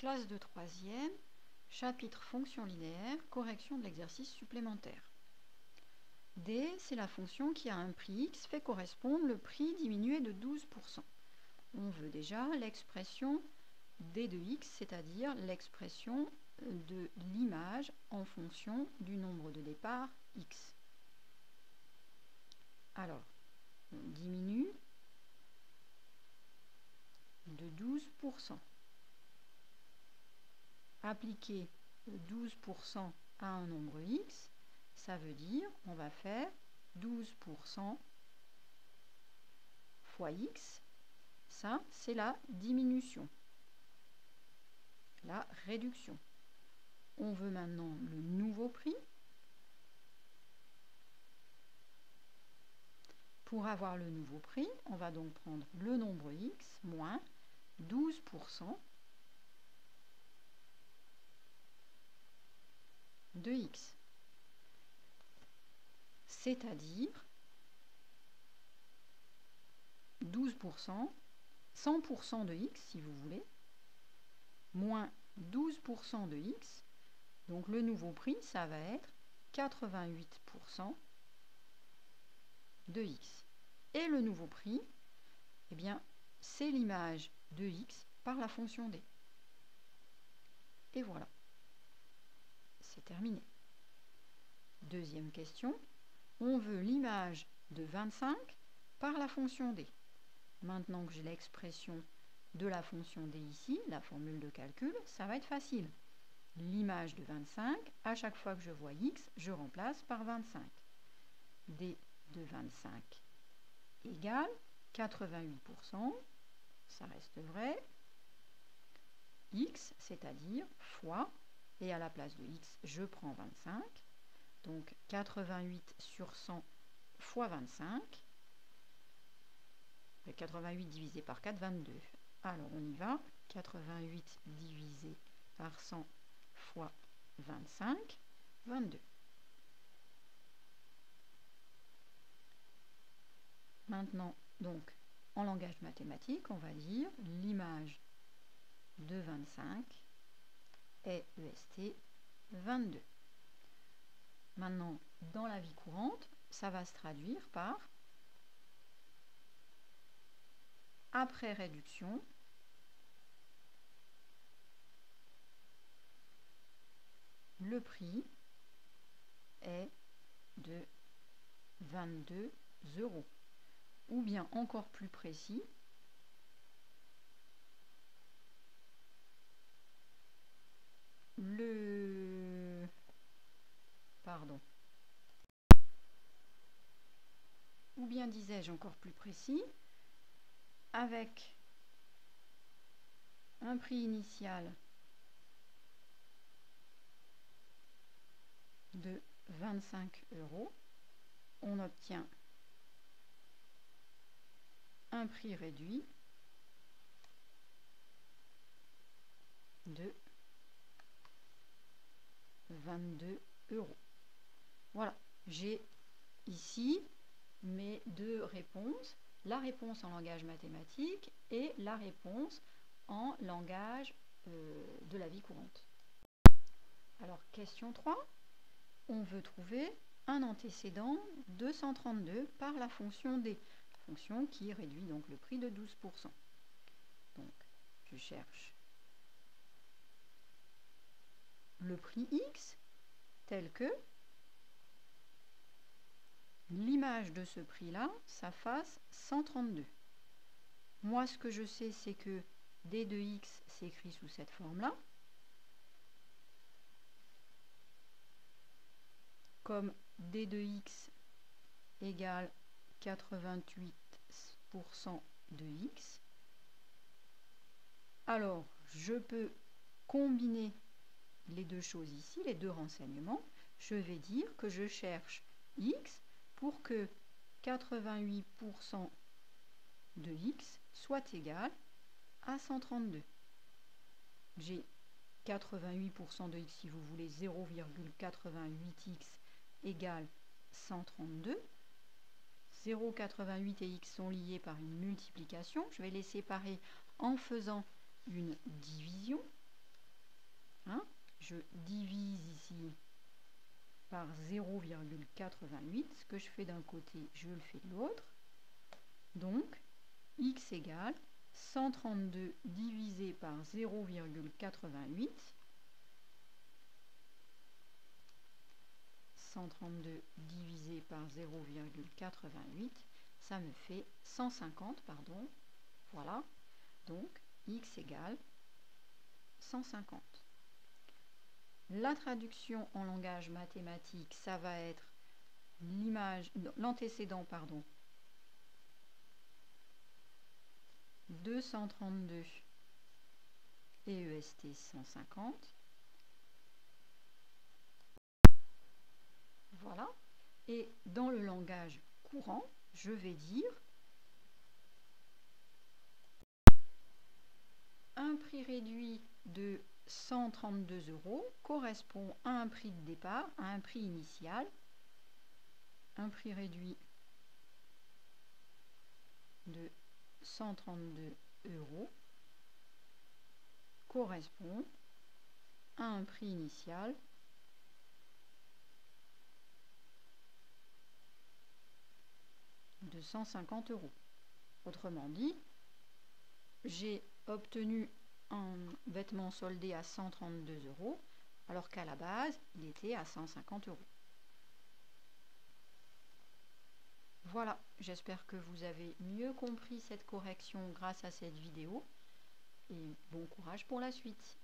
Classe de 3e, chapitre fonction linéaire, correction de l'exercice supplémentaire. D, c'est la fonction qui à un prix x fait correspondre le prix diminué de 12%. On veut déjà l'expression d de x, c'est-à-dire l'expression de l'image en fonction du nombre de départ x. Alors, on diminue de 12%. Appliquer 12% à un nombre x, ça veut dire on va faire 12% fois x. Ça, c'est la diminution, la réduction. On veut maintenant le nouveau prix. Pour avoir le nouveau prix, on va donc prendre le nombre x moins 12% de x, c'est-à-dire 12%, 100% de x si vous voulez, moins 12% de x, donc le nouveau prix, ça va être 88% de x. Et le nouveau prix, eh bien, c'est l'image de x par la fonction d. Et voilà. C'est terminé. Deuxième question. On veut l'image de 25 par la fonction d. Maintenant que j'ai l'expression de la fonction d ici, la formule de calcul, ça va être facile. L'image de 25, à chaque fois que je vois x, je remplace par 25. d de 25 égale 88%, ça reste vrai, x, c'est-à-dire fois, et à la place de x, je prends 25, donc 88 sur 100 fois 25, 88 divisé par 4, 22. Alors on y va, 88 divisé par 100 fois 25, 22. Maintenant, donc, en langage mathématique, on va dire l'image de 25 est EST 22. Maintenant, dans la vie courante, ça va se traduire par, après réduction, le prix est de 22 €. Ou bien encore plus précis, ou bien disais-je encore plus précis, avec un prix initial de 25 €, on obtient un prix réduit de 22 €. Voilà, j'ai ici mes deux réponses, la réponse en langage mathématique et la réponse en langage de la vie courante. Alors, question 3, on veut trouver un antécédent 232 par la fonction d, fonction qui réduit donc le prix de 12%. Donc, je cherche le prix x tel que l'image de ce prix-là, ça fasse 132. Moi, ce que je sais, c'est que d de x s'écrit sous cette forme-là. Comme d de x égale 88% de x, alors je peux combiner les deux choses ici, les deux renseignements. Je vais dire que je cherche x pour que 88% de x soit égal à 132. J'ai 88% de x, si vous voulez, 0,88x égale 132. 0,88 et x sont liés par une multiplication. Je vais les séparer en faisant une division. Hein, je divise ici par 0,88. Ce que je fais d'un côté, je le fais de l'autre. Donc, x égale 132 divisé par 0,88. 132 divisé par 0,88, ça me fait 150, pardon. Voilà, donc x égale 150. La traduction en langage mathématique, ça va être l'antécédent, pardon, 232 et EST 150. Voilà. Et dans le langage courant, je vais dire un prix réduit de 132 € correspond à un prix de départ, à un prix initial. Un prix réduit de 132 € correspond à un prix initial de 150 €. Autrement dit, j'ai obtenu un vêtement soldé à 132 € alors qu'à la base, il était à 150 €. Voilà, j'espère que vous avez mieux compris cette correction grâce à cette vidéo et bon courage pour la suite.